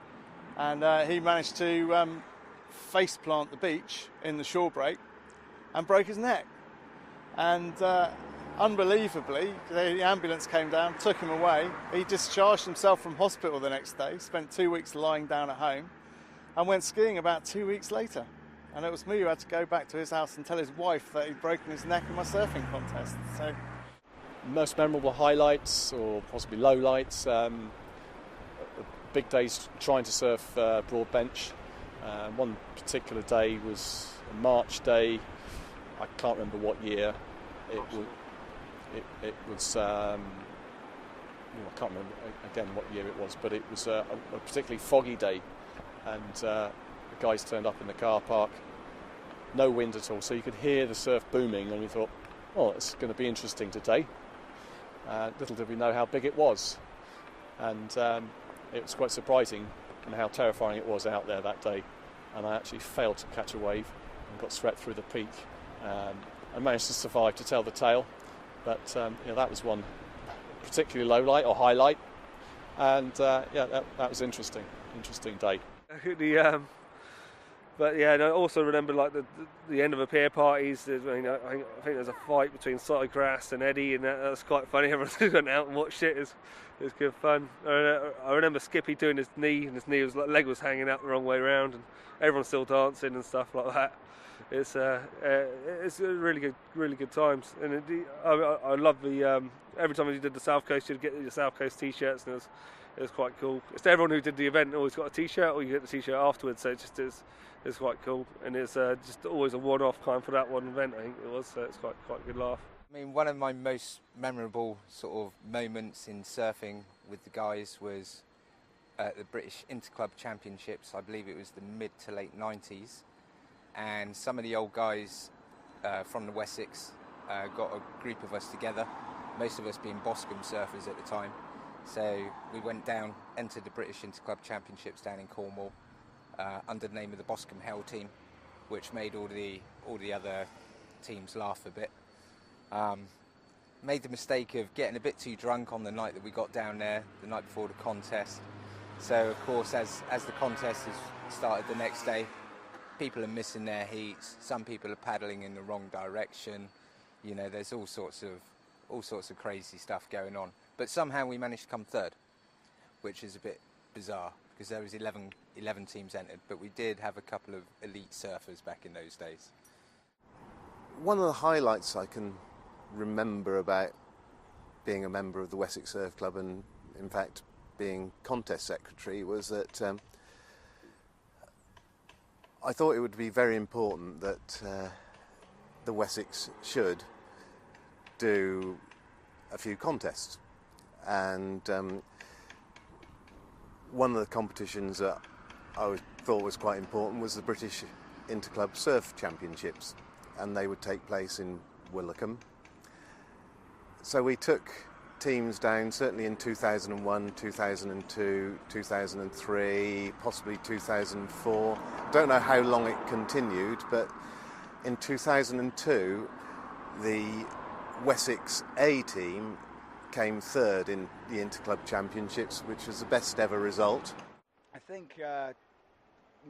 And he managed to face plant the beach in the shore break and broke his neck. And unbelievably, the ambulance came down, took him away. He discharged himself from hospital the next day, spent 2 weeks lying down at home, and went skiing about 2 weeks later. And it was me who had to go back to his house and tell his wife that he'd broken his neck in my surfing contest. So, most memorable highlights, or possibly lowlights, big days trying to surf broad bench. One particular day was a March day. I can't remember what year. It was, I can't remember again what year it was, but it was a particularly foggy day, and the guys turned up in the car park no wind at all, so you could hear the surf booming, and we thought, oh, it's going to be interesting today. Little did we know how big it was, and it was quite surprising and how terrifying it was out there that day. And I actually failed to catch a wave and got swept through the peak. I managed to survive to tell the tale, but that was one particularly low light or highlight, and that was interesting day. But yeah, and I also remember like the end of the pier parties. I think there's a fight between Grass and Eddie, and that's quite funny. Everyone went out and watched it. It was good fun. I remember Skippy doing his knee, and his leg was hanging out the wrong way around, and everyone's still dancing and stuff like that. It's really good times, and I love the every time you did the South Coast, you'd get your South Coast T-shirts, and it was quite cool. It's everyone who did the event always got a T-shirt, or you get the T-shirt afterwards, so it just is. It's quite cool, and it's just always a one-off kind for that one event. I think it was, so it's quite a good laugh. I mean, one of my most memorable sort of moments in surfing with the guys was at the British Interclub Championships. I believe it was the mid to late 90s, and some of the old guys from the Wessex got a group of us together, most of us being Boscombe surfers at the time. So we went down, entered the British Interclub Championships down in Cornwall, under the name of the Boscombe Hell team, which made all the other teams laugh a bit. Made the mistake of getting a bit too drunk on the night that we got down there, the night before the contest. So of course, as the contest has started the next day, people are missing their heats. Some people are paddling in the wrong direction. You know, there's all sorts of crazy stuff going on. But somehow we managed to come third, which is a bit bizarre, because there was 11 teams entered, but we did have a couple of elite surfers back in those days. One of the highlights I can remember about being a member of the Wessex Surf Club, and in fact being contest secretary, was that I thought it would be very important that the Wessex should do a few contests, and one of the competitions that I thought was quite important was the British Interclub Surf Championships, and they would take place in Willicombe. So we took teams down, certainly in 2001, 2002, 2003, possibly 2004. Don't know how long it continued, but in 2002 the Wessex A team came third in the Interclub Championships, which was the best ever result. I think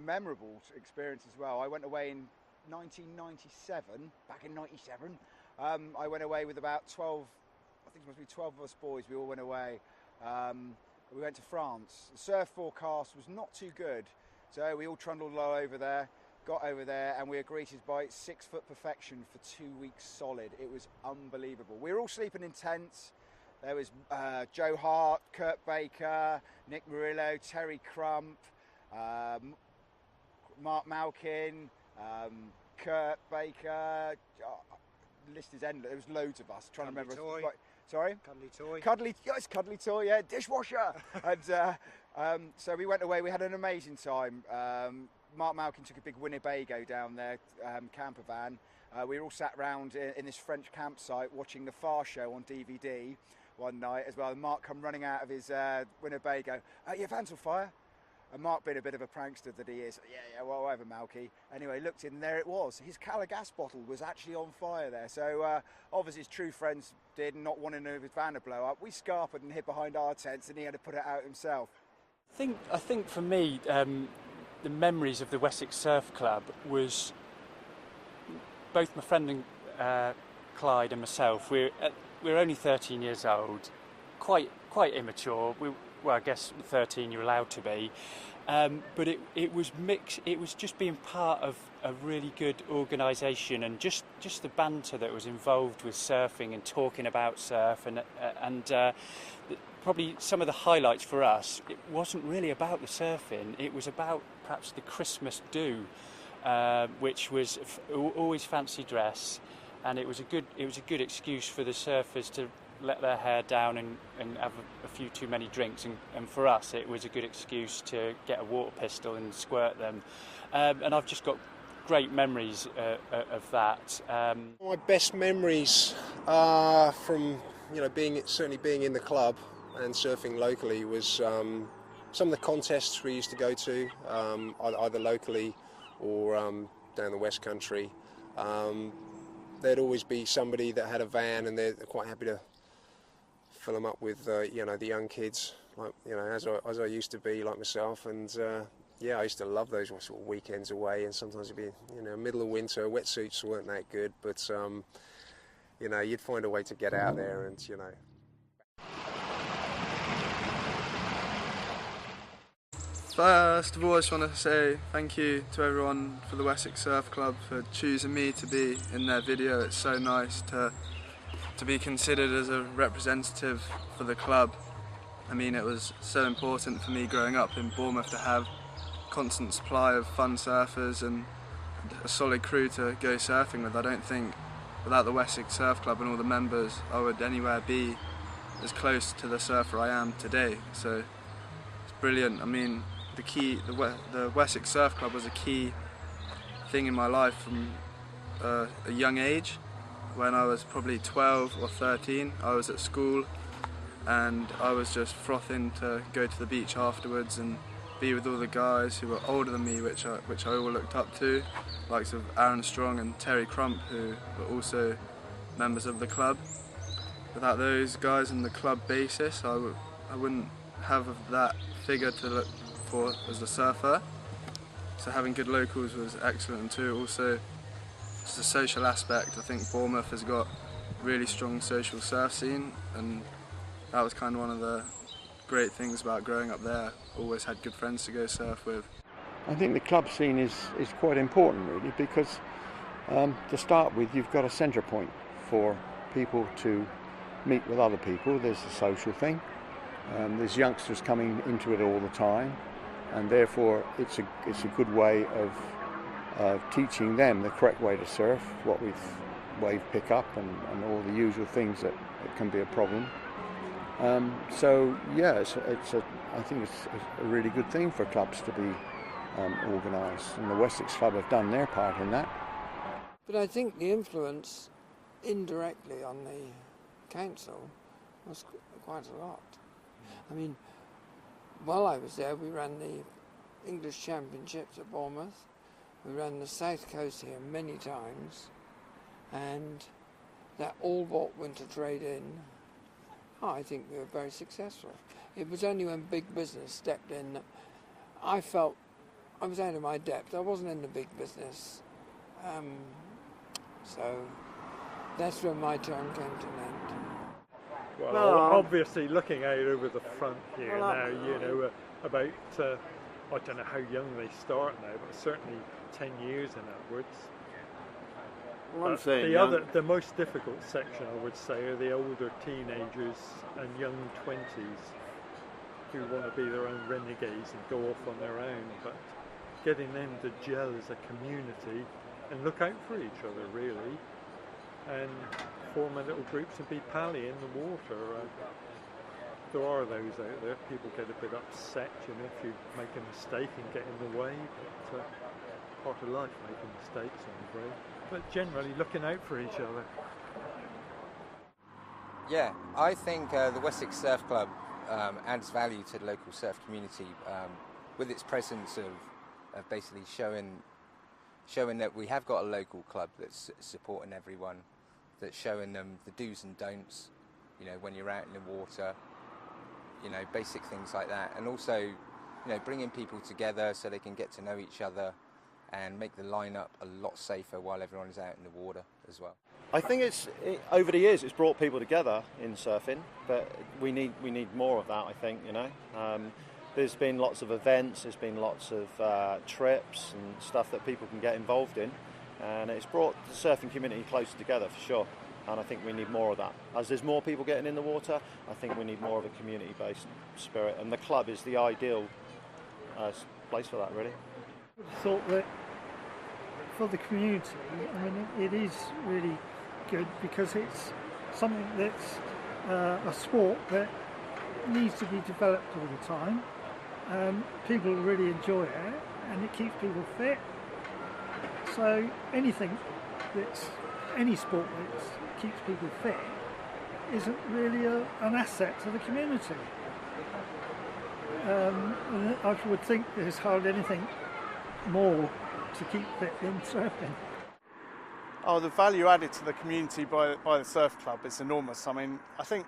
memorable experience as well. I went away in 1997, back in 97. I went away with about 12, I think it must be 12 of us boys. We all went away. We went to France. The surf forecast was not too good, so we all trundled low over there, got over there, and we were greeted by 6 foot perfection for 2 weeks solid. It was unbelievable. We were all sleeping in tents. There was Joe Hart, Kurt Baker, Nick Murillo, Terry Crump, Mark Malkin, Kurt Baker. The list is endless. There was loads of us trying to remember. Toy. Sorry? Cuddly Toy. Yes, Cuddly Toy, yeah, dishwasher. And so we went away, we had an amazing time. Mark Malkin took a big Winnebago down there, camper van. We were all sat round in this French campsite watching the Far Show on DVD one night as well. And Mark come running out of his Winnebago. Your van's on fire. And Mark, being a bit of a prankster that he is, yeah, well, whatever, Malky. Anyway, looked in, and there it was. His Cala gas bottle was actually on fire there. So obviously his true friends did, not wanting his van to blow up. We scarpered and hid behind our tents, and he had to put it out himself. I think for me, the memories of the Wessex Surf Club was both my friend and Clyde and myself. We were only 13 years old, quite immature. Well, I guess 13 you're allowed to be, but it was mixed. It was just being part of a really good organisation, and just the banter that was involved with surfing and talking about surf, and probably some of the highlights for us. It wasn't really about the surfing. It was about perhaps the Christmas do, which was always fancy dress, and it was a good excuse for the surfers to let their hair down and have a few too many drinks, and for us it was a good excuse to get a water pistol and squirt them. And I've just got great memories of that. My best memories are from certainly being in the club and surfing locally was some of the contests we used to go to, either locally or down the West Country. There'd always be somebody that had a van, and they're quite happy to fill them up with the young kids, like as I used to be, like myself. And I used to love those sort of weekends away, and sometimes it'd be middle of winter. Wetsuits weren't that good, but you'd find a way to get out there and First of all, I just want to say thank you to everyone for the Wessex Surf Club for choosing me to be in their video. It's so nice to be considered as a representative for the club. I mean, it was so important for me growing up in Bournemouth to have constant supply of fun surfers and a solid crew to go surfing with. I don't think without the Wessex Surf Club and all the members I would anywhere be as close to the surfer I am today. So it's brilliant. I mean, the Wessex Surf Club was a key thing in my life from a young age. When I was probably 12 or 13, I was at school and I was just frothing to go to the beach afterwards and be with all the guys who were older than me, which I all looked up to, likes of Aaron Strong and Terry Crump, who were also members of the club. Without those guys and the club basis, I wouldn't have that figure to look for as a surfer. So having good locals was excellent too. Also, just the social aspect. I think Bournemouth has got a really strong social surf scene, and that was kind of one of the great things about growing up there. Always had good friends to go surf with. I think the club scene is quite important really, because to start with you've got a centre point for people to meet with other people. There's the social thing. There's youngsters coming into it all the time, and therefore it's a good way of teaching them the correct way to surf, what wave pick up and all the usual things that can be a problem. So yeah, I think it's a really good thing for clubs to be organised, and the Wessex Club have done their part in that. But I think the influence indirectly on the council was quite a lot. I mean, while I was there, we ran the English Championships at Bournemouth. We ran the South Coast here many times, and that all bought winter trade in. I think we were very successful. It was only when big business stepped in that I felt I was out of my depth. I wasn't in the big business. So that's when my turn came to an end. Well, obviously looking out over the front here now, about, I don't know how young they start now, but certainly 10 years and upwards. Well, the most difficult section, I would say, are the older teenagers and young 20s who want to be their own renegades and go off on their own, but getting them to gel as a community and look out for each other, really, and form a little groups and be pally in the water. There are those out there, people get a bit upset, if you make a mistake and get in the way, but part of life making mistakes, I'm afraid. But generally looking out for each other. Yeah, I think the Wessex Surf Club adds value to the local surf community with its presence of basically showing that we have got a local club that's supporting everyone, that's showing them the do's and don'ts, when you're out in the water, basic things like that, and also, bringing people together so they can get to know each other and make the lineup a lot safer while everyone is out in the water as well. I think over the years it's brought people together in surfing, but we need more of that. I think there's been lots of events, there's been lots of trips and stuff that people can get involved in, and it's brought the surfing community closer together for sure. And I think we need more of that. As there's more people getting in the water, I think we need more of a community-based spirit, and the club is the ideal place for that, really. I thought that for the community, I mean, it is really good because it's something that's a sport that needs to be developed all the time. People really enjoy it, and it keeps people fit. So any sport that keeps people fit isn't really an asset to the community. And I would think there's hardly anything more to keep fit than surfing. Oh, the value added to the community by the surf club is enormous. I mean, I think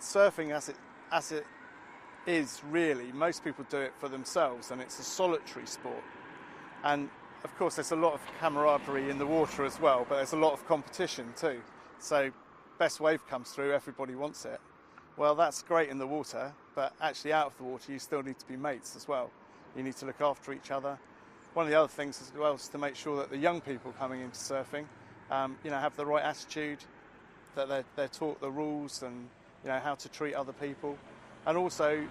surfing as it is really, most people do it for themselves, and it's a solitary sport. And of course there's a lot of camaraderie in the water as well, but there's a lot of competition too. So best wave comes through, everybody wants it. Well, that's great in the water, but actually out of the water you still need to be mates as well. You need to look after each other. One of the other things as well is to make sure that the young people coming into surfing have the right attitude, that they're taught the rules and how to treat other people. And also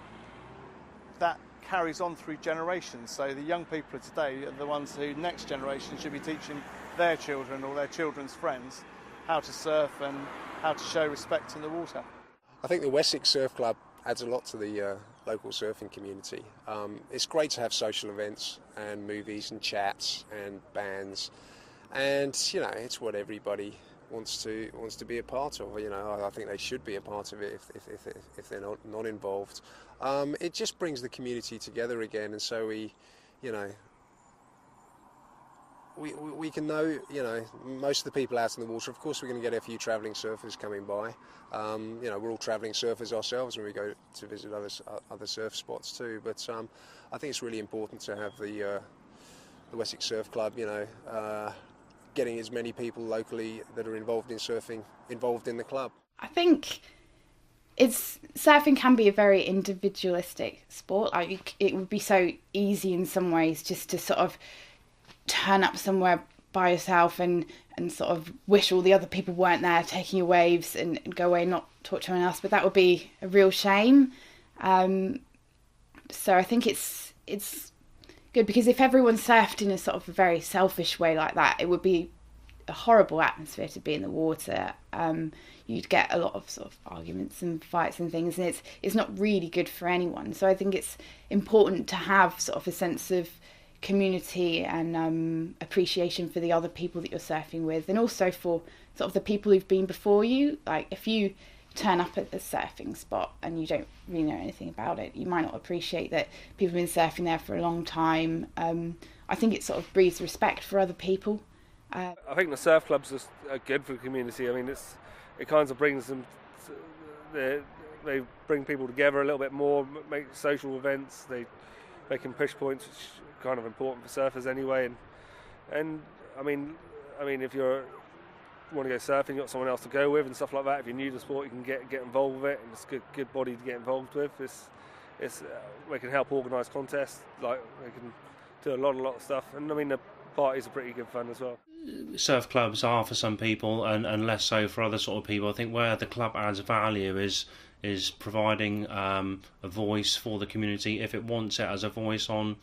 that carries on through generations. So the young people of today are the ones who next generation should be teaching their children or their children's friends how to surf and how to show respect in the water. I think the Wessex Surf Club adds a lot to the local surfing community. It's great to have social events and movies and chats and bands, and it's what everybody wants to be a part of. I think they should be a part of it if they're not involved. It just brings the community together again, and so we can know, most of the people out in the water. Of course, we're going to get a few travelling surfers coming by. We're all travelling surfers ourselves when we go to visit other surf spots too. But I think it's really important to have the Wessex Surf Club, getting as many people locally that are involved in surfing involved in the club. I think surfing can be a very individualistic sport. It would be so easy in some ways just to sort of turn up somewhere by yourself and sort of wish all the other people weren't there taking your waves and go away and not talk to anyone else, but that would be a real shame. So I think it's good, because if everyone surfed in a sort of a very selfish way like that, it would be a horrible atmosphere to be in the water. You'd get a lot of sort of arguments and fights and things, and it's not really good for anyone. So I think it's important to have sort of a sense of community and appreciation for the other people that you're surfing with, and also for sort of the people who've been before you. Like, if you turn up at a surfing spot and you don't really know anything about it, you might not appreciate that people have been surfing there for a long time. I think it sort of breeds respect for other people. I think the surf clubs are good for the community. I mean, it kind of brings them. They bring people together a little bit more, make social events. They can push points, which is kind of important for surfers anyway. And I mean, if you want to go surfing, you've got someone else to go with and stuff like that. If you're new to the sport, you can get involved with it, and it's a good body to get involved with. We can help organise contests, like we can do a lot of stuff. And I mean, the parties are pretty good fun as well. Surf clubs are for some people and less so for other sort of people. I think where the club adds value is providing a voice for the community if it wants it as a voice on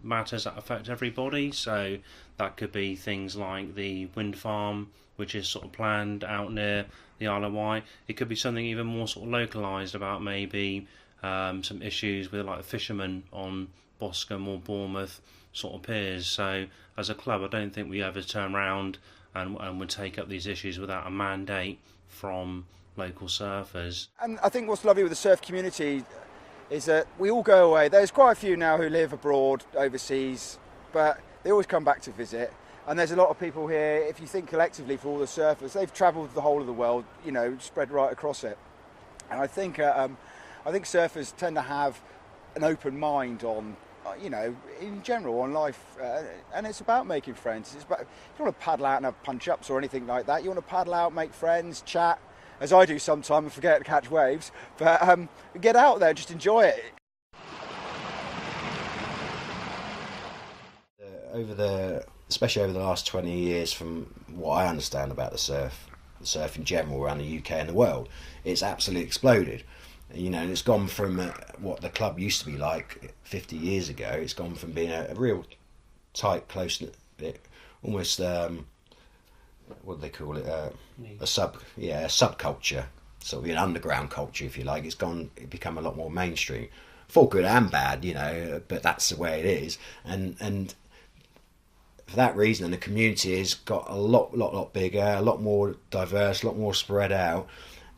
matters that affect everybody. So that could be things like the wind farm, which is sort of planned out near the Isle of Wight. It could be something even more sort of localised about maybe some issues with like fishermen on Boscombe or Bournemouth sort of piers. So as a club, I don't think we ever turn around and would take up these issues without a mandate from local surfers. And I think what's lovely with the surf community is that we all go away. There's quite a few now who live abroad, overseas, but they always come back to visit. And there's a lot of people here, if you think collectively for all the surfers, they've travelled the whole of the world, spread right across it. And I think surfers tend to have an open mind on, in general, on life. And it's about making friends. It's about, you don't want to paddle out and have punch-ups or anything like that. You want to paddle out, make friends, chat, as I do sometimes and forget to catch waves. But get out there, just enjoy it. Especially over the last 20 years, from what I understand about the surf in general around the UK and the world, it's absolutely exploded. And it's gone from what the club used to be like 50 years ago. It's gone from being a real tight, close-knit, almost what do they call it? A subculture, sort of an underground culture, if you like. It's become a lot more mainstream, for good and bad, but that's the way it is. And for that reason, the community has got a lot bigger, a lot more diverse, a lot more spread out.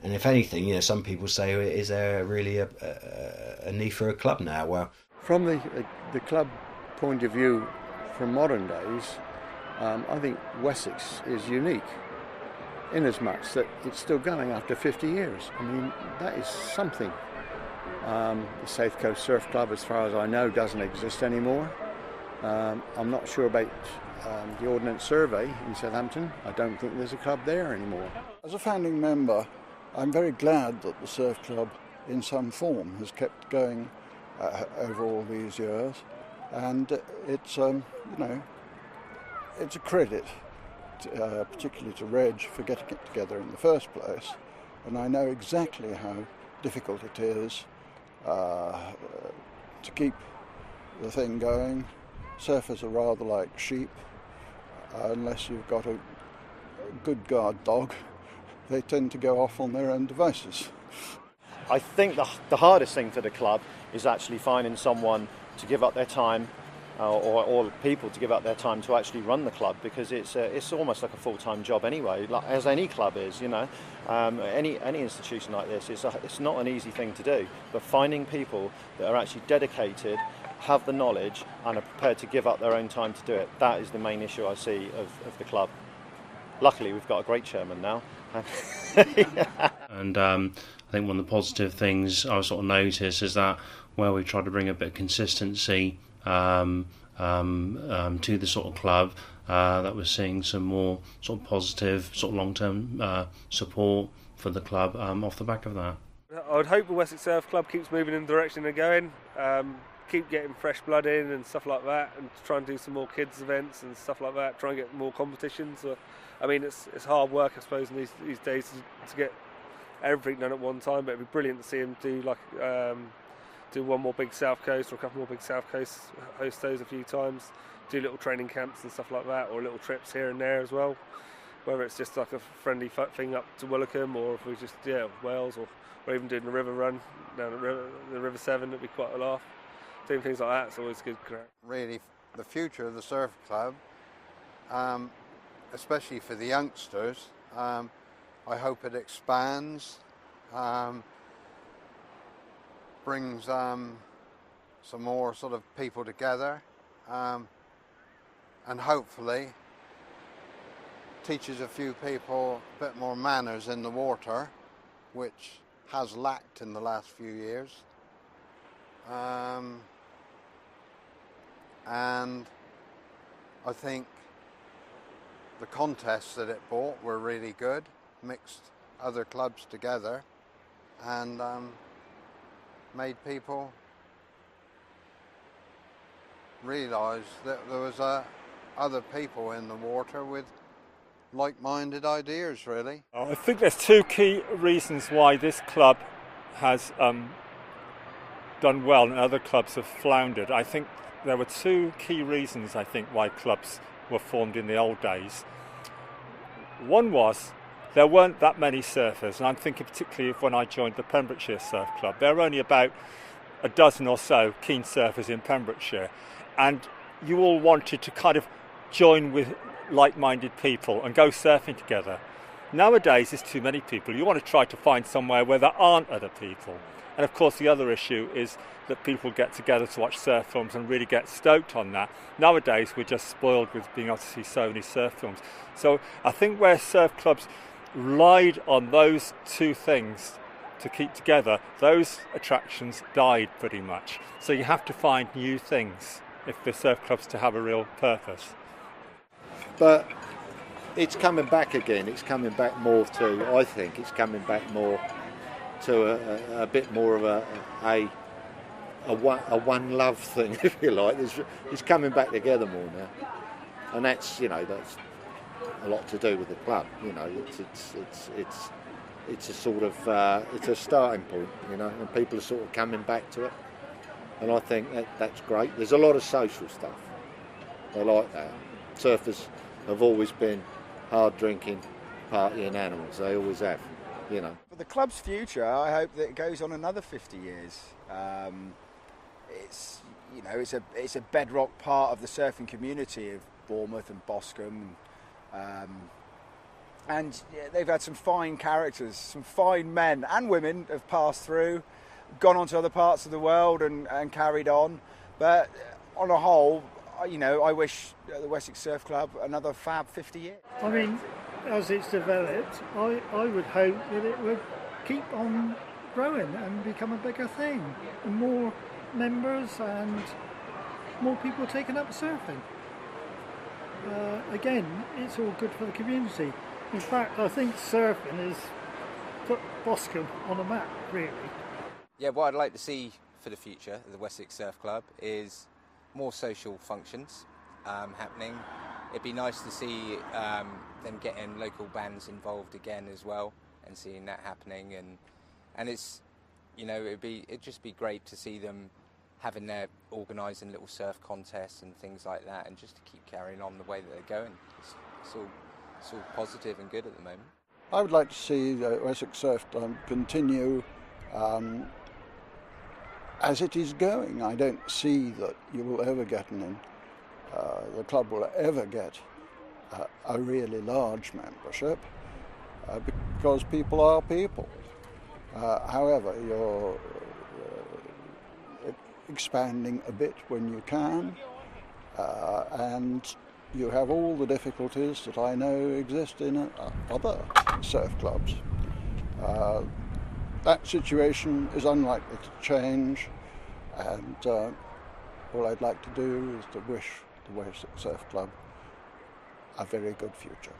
And if anything, you know, some people say, is there really a need for a club now? Well, from the club point of view, from modern days, I think Wessex is unique, in as much that it's still going after 50 years. I mean, that is something. The South Coast Surf Club, as far as I know, doesn't exist anymore. I'm not sure about the Ordnance Survey in Southampton. I don't think there's a club there anymore. As a founding member, I'm very glad that the Surf Club in some form has kept going over all these years, and it's you know, it's a credit particularly to Reg for getting it together in the first place, and I know exactly how difficult it is to keep the thing going. Surfers are rather like sheep. Unless you've got a good guard dog, they tend to go off on their own devices. I think the hardest thing for the club is actually finding someone to give up their time, or people to give up their time to actually run the club, because it's almost like a full-time job anyway, like, as any club is, you know. Any institution like this, it's not an easy thing to do, but finding people that are actually dedicated, have the knowledge and are prepared to give up their own time to do it, that is the main issue I see of the club. Luckily we've got a great chairman now. And I think one of the positive things I sort of noticed is that where we try to bring a bit of consistency to the sort of club, that we're seeing some more sort of positive, sort of long-term support for the club off the back of that. I would hope the Wessex Surf Club keeps moving in the direction they're going, keep getting fresh blood in and stuff like that, and try and do some more kids events and stuff like that, try and get more competitions. I mean, it's hard work, I suppose, in these days to get everything done at one time, but it'd be brilliant to see them do do one more big South Coast or a couple more big South Coast, host those a few times, do little training camps and stuff like that, or little trips here and there as well, whether it's just like a friendly thing up to Willicombe, or if we just, Wales, or even doing the river run down the River Severn, it'd be quite a laugh. Doing things like that's always good. Really, the future of the Surf Club, especially for the youngsters, I hope it expands, brings some more sort of people together, and hopefully teaches a few people a bit more manners in the water, which has lacked in the last few years. And I think the contests that it brought were really good, mixed other clubs together, and made people realise that there was other people in the water with like-minded ideas, really. I think there's two key reasons why this club has done well and other clubs have floundered. I think there were two key reasons, I think, why clubs were formed in the old days. One was there weren't that many surfers, and I'm thinking particularly of when I joined the Pembrokeshire Surf Club. There were only about a dozen or so keen surfers in Pembrokeshire, and you all wanted to kind of join with like-minded people and go surfing together. Nowadays there's too many people. You want to try to find somewhere where there aren't other people. And of course the other issue is that people get together to watch surf films and really get stoked on that. Nowadays we're just spoiled with being able to see so many surf films. So I think where surf clubs relied on those two things to keep together, those attractions died pretty much. So you have to find new things if the surf club's to have a real purpose. But it's coming back again. It's coming back more to, I think, it's coming back more to a bit more of a one love thing, if you like. It's coming back together more now, and that's that's a lot to do with the club. It's a sort of it's a starting point, and people are sort of coming back to it, and I think that's great. There's a lot of social stuff. I like that. Surfers have always been hard drinking, partying animals. They always have, For the club's future, I hope that it goes on another 50 years. It's a bedrock part of the surfing community of Bournemouth and Boscombe, and they've had some fine characters, some fine men and women have passed through, gone on to other parts of the world and carried on. But on a whole, I wish the Wessex Surf Club another fab 50 years. I mean, as it's developed, I would hope that it would keep on growing and become a bigger thing. And more members and more people taking up surfing. Again, it's all good for the community. In fact, I think surfing has put Boscombe on the map, really. Yeah, what I'd like to see for the future of the Wessex Surf Club is more social functions happening. It'd be nice to see them getting local bands involved again as well, and seeing that happening. And it's, it'd just be great to see them organising little surf contests and things like that, and just to keep carrying on the way that they're going. It's all positive and good at the moment. I would like to see the Wessex Surf Club continue as it is going. I don't see that you will ever get the club will ever get a really large membership because people are people. However, you're expanding a bit when you can, and you have all the difficulties that I know exist in other surf clubs. That situation is unlikely to change, and all I'd like to do is to wish the Wessex Surf Club a very good future.